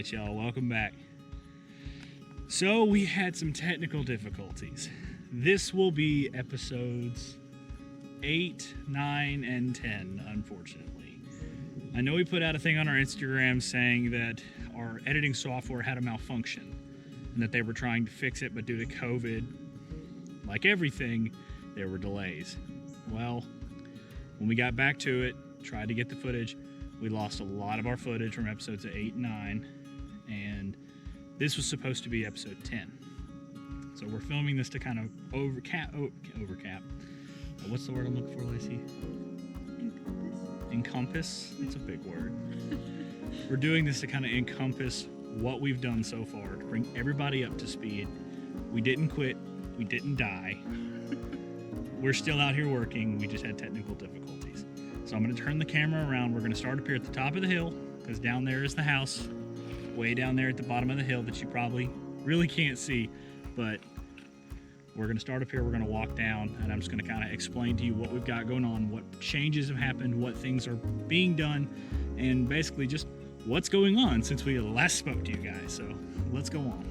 right, y'all, welcome back. So we had some technical difficulties. This will be episodes 8, 9, and 10, unfortunately. I know we put out a thing on our Instagram saying that our editing software had a malfunction and that they were trying to fix it, but due to COVID, like everything, there were delays. Well, when we got back to it, tried to get the footage, we lost a lot of our footage from episodes 8 and 9, and this was supposed to be episode 10. So we're filming this to kind of overcap. What's the word I'm looking for, Lacey? Encompass? That's a big word. We're doing this to kind of encompass what we've done so far, to bring everybody up to speed. We didn't quit. We didn't die. We're still out here working. We just had technical difficulties. So I'm going to turn the camera around. We're going to start up here at the top of the hill, because down there is the house, way down there at the bottom of the hill that you probably really can't see. But we're going to start up here. We're going to walk down, and I'm just going to kind of explain to you what we've got going on, what changes have happened, what things are being done, and basically just what's going on since we last spoke to you guys. So let's go on.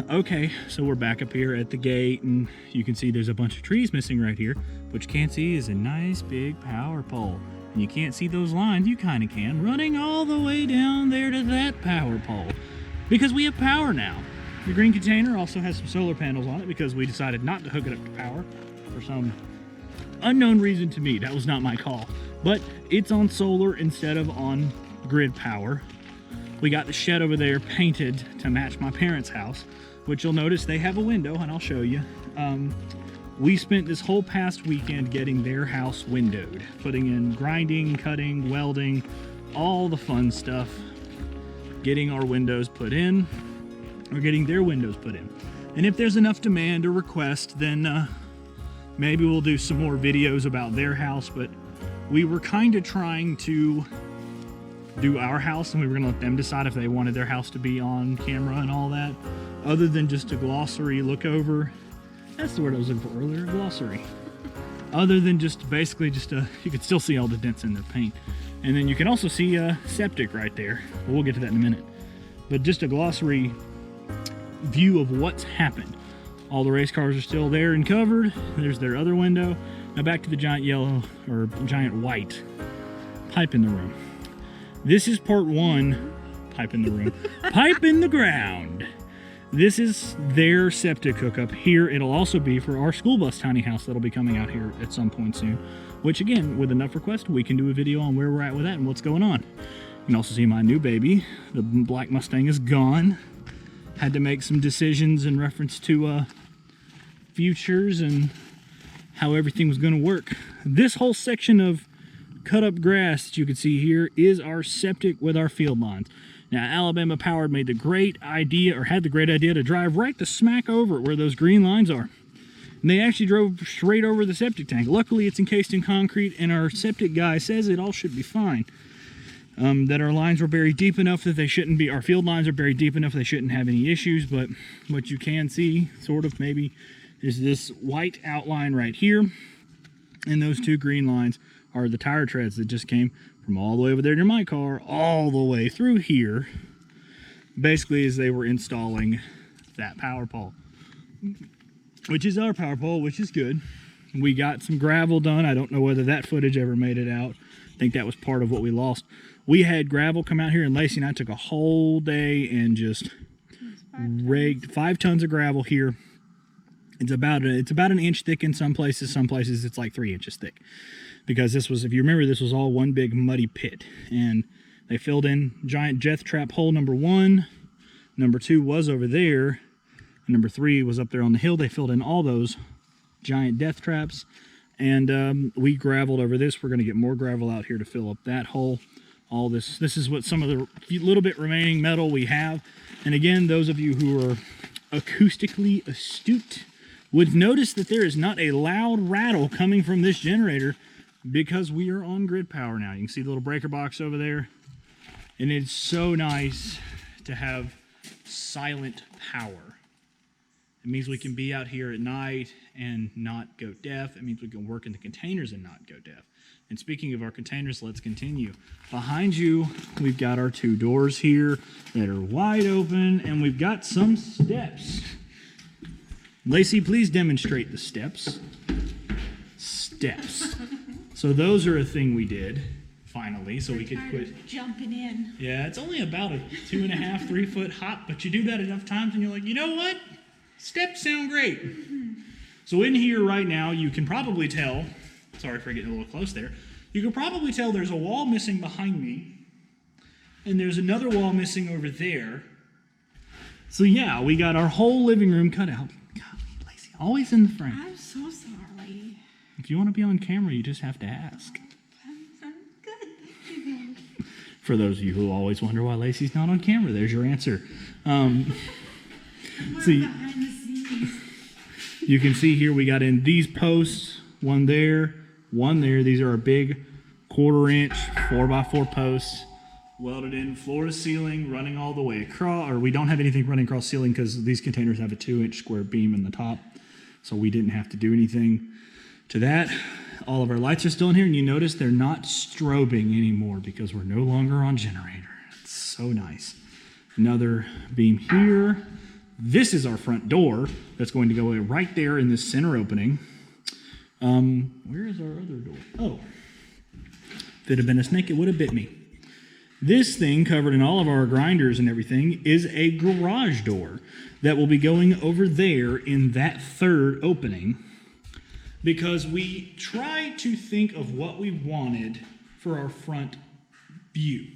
Okay, so we're back up here at the gate, and you can see there's a bunch of trees missing right here. What you can't see is a nice big power pole. And you can't see those lines, you kind of can, running all the way down there to that power pole. Because we have power now. The green container also has some solar panels on it because we decided not to hook it up to power for some unknown reason to me. That was not my call. But it's on solar instead of on grid power. We got the shed over there painted to match my parents' house, which you'll notice they have a window, and I'll show you. We spent this whole past weekend getting their house windowed, putting in grinding, cutting, welding, all the fun stuff, getting our windows put in, or getting their windows put in. And if there's enough demand or request, then maybe we'll do some more videos about their house, but we were kind of trying to do our house, and we were going to let them decide if they wanted their house to be on camera and all that, other than just a glossary look over. That's the word I was looking for earlier, glossary. Other than just basically just you can still see all the dents in the paint. And then you can also see a septic right there. But we'll get to that in a minute. But just a glossary view of what's happened. All the race cars are still there and covered. There's their other window. Now back to the giant yellow, or giant white pipe in the room. This is part 1, pipe in the room, pipe in the ground. This is their septic hookup here. It'll also be for our school bus tiny house that'll be coming out here at some point soon, which again, with enough request, we can do a video on where we're at with that and what's going on. You can also see my new baby. The black Mustang is gone. Had to make some decisions in reference to futures and how everything was going to work. This whole section of cut up grass that you can see here is our septic with our field lines. Now, Alabama Powered made the great idea, or had the great idea, to drive right the smack over it where those green lines are. And they actually drove straight over the septic tank. Luckily, it's encased in concrete, and our septic guy says it all should be fine. That our lines were buried deep enough that they shouldn't be, our field lines are buried deep enough they shouldn't have any issues, but what you can see, sort of maybe, is this white outline right here, and those two green lines are the tire treads that just came from all the way over there near my car, all the way through here, basically as they were installing that power pole, which is our power pole, which is good. We got some gravel done. I don't know whether that footage ever made it out. I think that was part of what we lost. We had gravel come out here, and Lacey and I took a whole day and just raked 5 tons of gravel here. It's about an inch thick in some places it's like 3 inches thick. Because this was, if you remember, this was all one big muddy pit. And they filled in giant death trap hole number 1. Number 2 was over there. And number 3 was up there on the hill. They filled in all those giant death traps. And we graveled over this. We're going to get more gravel out here to fill up that hole. All this. This is what some of the little bit remaining metal we have. And again, those of you who are acoustically astute would notice that there is not a loud rattle coming from this generator, because we are on grid power now. You can see the little breaker box over there. And it's so nice to have silent power. It means we can be out here at night and not go deaf. It means we can work in the containers and not go deaf. And speaking of our containers, let's continue. Behind you, we've got our 2 doors here that are wide open, and we've got some steps. Lacey, please demonstrate the steps. Steps. So those are a thing we did, finally, so we could quit jumping in. Yeah, it's only about a 2.5, 3 foot hop, but you do that enough times and you're like, you know what? Steps sound great. So in here right now, you can probably tell, sorry for getting a little close there, you can probably tell there's a wall missing behind me, and there's another wall missing over there. So yeah, we got our whole living room cut out. God, Lacey, always in the frame. I'm so sorry. If you want to be on camera, you just have to ask. I'm good, thank you. For those of you who always wonder why Lacey's not on camera, there's your answer. See, behind the scenes. You can see here we got in these posts, one there, one there. These are our big 1/4 inch 4x4 posts, welded in floor to ceiling, running all the way across, or we don't have anything running across ceiling because these containers have a 2-inch square beam in the top, so we didn't have to do anything to that. All of our lights are still in here, and you notice they're not strobing anymore because we're no longer on generator. It's so nice. Another beam here. This is our front door that's going to go right there in this center opening. Where is our other door? Oh, if it had been a snake, it would have bit me. This thing, covered in all of our grinders and everything, is a garage door that will be going over there in that 3rd opening, because we tried to think of what we wanted for our front view.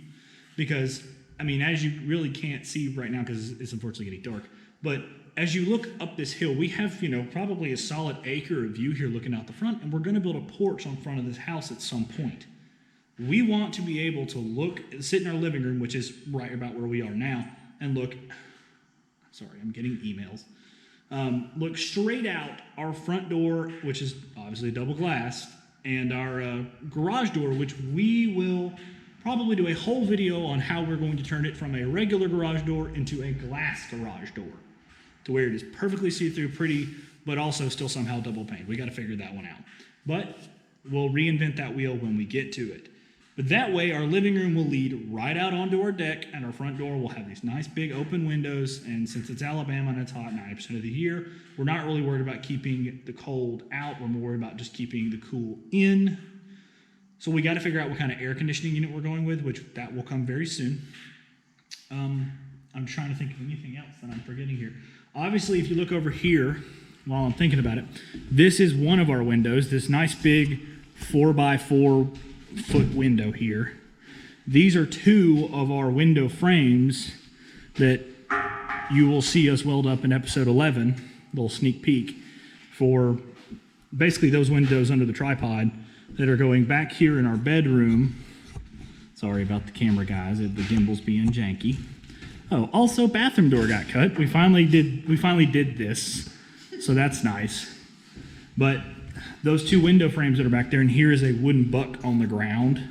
Because, I mean, as you really can't see right now because it's unfortunately getting dark, but as you look up this hill, we have, probably a solid acre of view here looking out the front, and we're going to build a porch on front of this house at some point. We want to be able to sit in our living room, which is right about where we are now, and look, sorry, I'm getting emails. Look straight out our front door, which is obviously double glass, and our garage door, which we will probably do a whole video on how we're going to turn it from a regular garage door into a glass garage door, to where it is perfectly see-through, pretty, but also still somehow double pane. We got to figure that one out. But we'll reinvent that wheel when we get to it. But that way, our living room will lead right out onto our deck, and our front door will have these nice big open windows. And since it's Alabama and it's hot 90% of the year, we're not really worried about keeping the cold out. We're more worried about just keeping the cool in. So we got to figure out what kind of air conditioning unit we're going with, which that will come very soon. I'm trying to think of anything else that I'm forgetting here. Obviously, if you look over here, while I'm thinking about it, this is one of our windows, this nice big 4x4 foot window here. These are 2 of our window frames that you will see us weld up in episode 11, a little sneak peek, for basically those windows under the tripod that are going back here in our bedroom. Sorry about the camera, guys, the gimbal's being janky. Oh, also bathroom door got cut. We finally did this, so that's nice. But those 2 window frames that are back there, and here is a wooden buck on the ground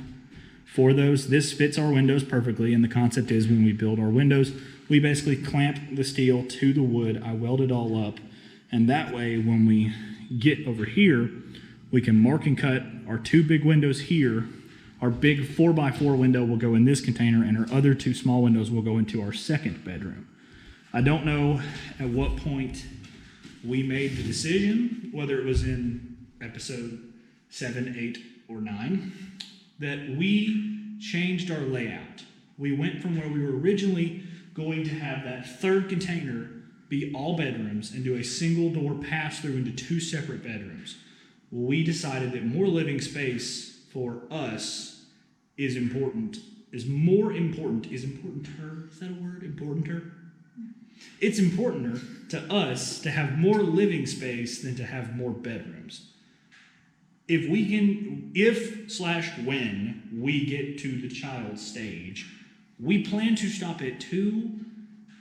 for those. This fits our windows perfectly, and the concept is when we build our windows, we basically clamp the steel to the wood. I weld it all up, and that way when we get over here, we can mark and cut our 2 big windows here. Our big 4x4 window will go in this container, and our other 2 small windows will go into our 2nd bedroom. I don't know at what point we made the decision, whether it was in episode 7, 8, or 9, that we changed our layout. We went from where we were originally going to have that 3rd container be all bedrooms and do a single door pass through into 2 separate bedrooms. We decided that more living space for us is importanter, is importanter, is that a word, importanter? It's importanter to us to have more living space than to have more bedrooms. If when we get to the child stage, we plan to stop at 2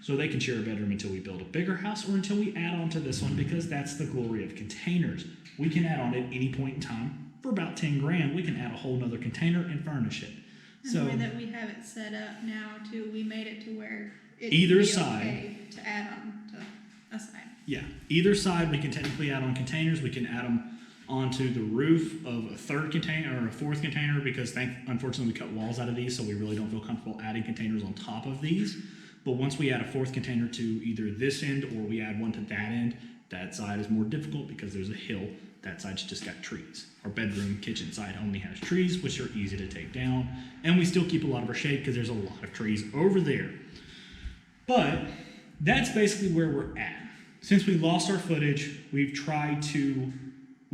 so they can share a bedroom until we build a bigger house or until we add on to this one, because that's the glory of containers. We can add on at any point in time. For about 10 grand, we can add a whole nother container and furnish it. And the way that we have it set up now, too, we made it to where it's either side okay to add on to a side. Yeah, either side we can technically add on containers. We can add them onto the roof of a third container or a fourth container because unfortunately we cut walls out of these, so we really don't feel comfortable adding containers on top of these. But once we add a fourth container to either this end or we add one to that end, that side is more difficult because there's a hill. That side's just got trees. Our bedroom, kitchen side only has trees, which are easy to take down. And we still keep a lot of our shade because there's a lot of trees over there. But that's basically where we're at. Since we lost our footage, we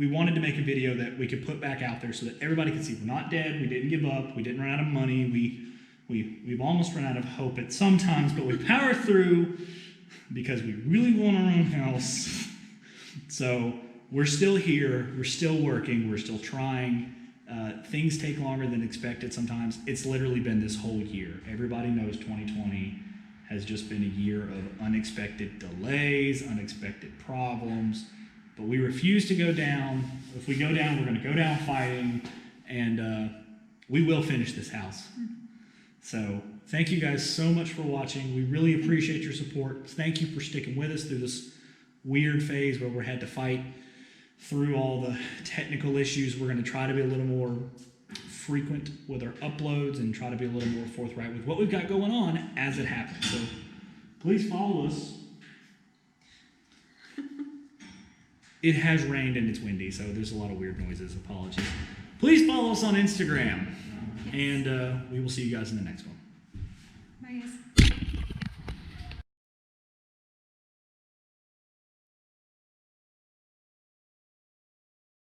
wanted to make a video that we could put back out there so that everybody could see we're not dead, we didn't give up, we didn't run out of money, we've almost run out of hope at some times, but we power through because we really want our own house. So we're still here, we're still working, we're still trying. Things take longer than expected sometimes. It's literally been this whole year. Everybody knows 2020 has just been a year of unexpected delays, unexpected problems, but we refuse to go down. If we go down, we're gonna go down fighting, and we will finish this house. So thank you guys so much for watching. We really appreciate your support. Thank you for sticking with us through this weird phase where we had to fight through all the technical issues. We're gonna try to be a little more frequent with our uploads and try to be a little more forthright with what we've got going on as it happens. So please follow us. It has rained and it's windy, so there's a lot of weird noises. Apologies. Please follow us on Instagram, and we will see you guys in the next one. Bye, guys.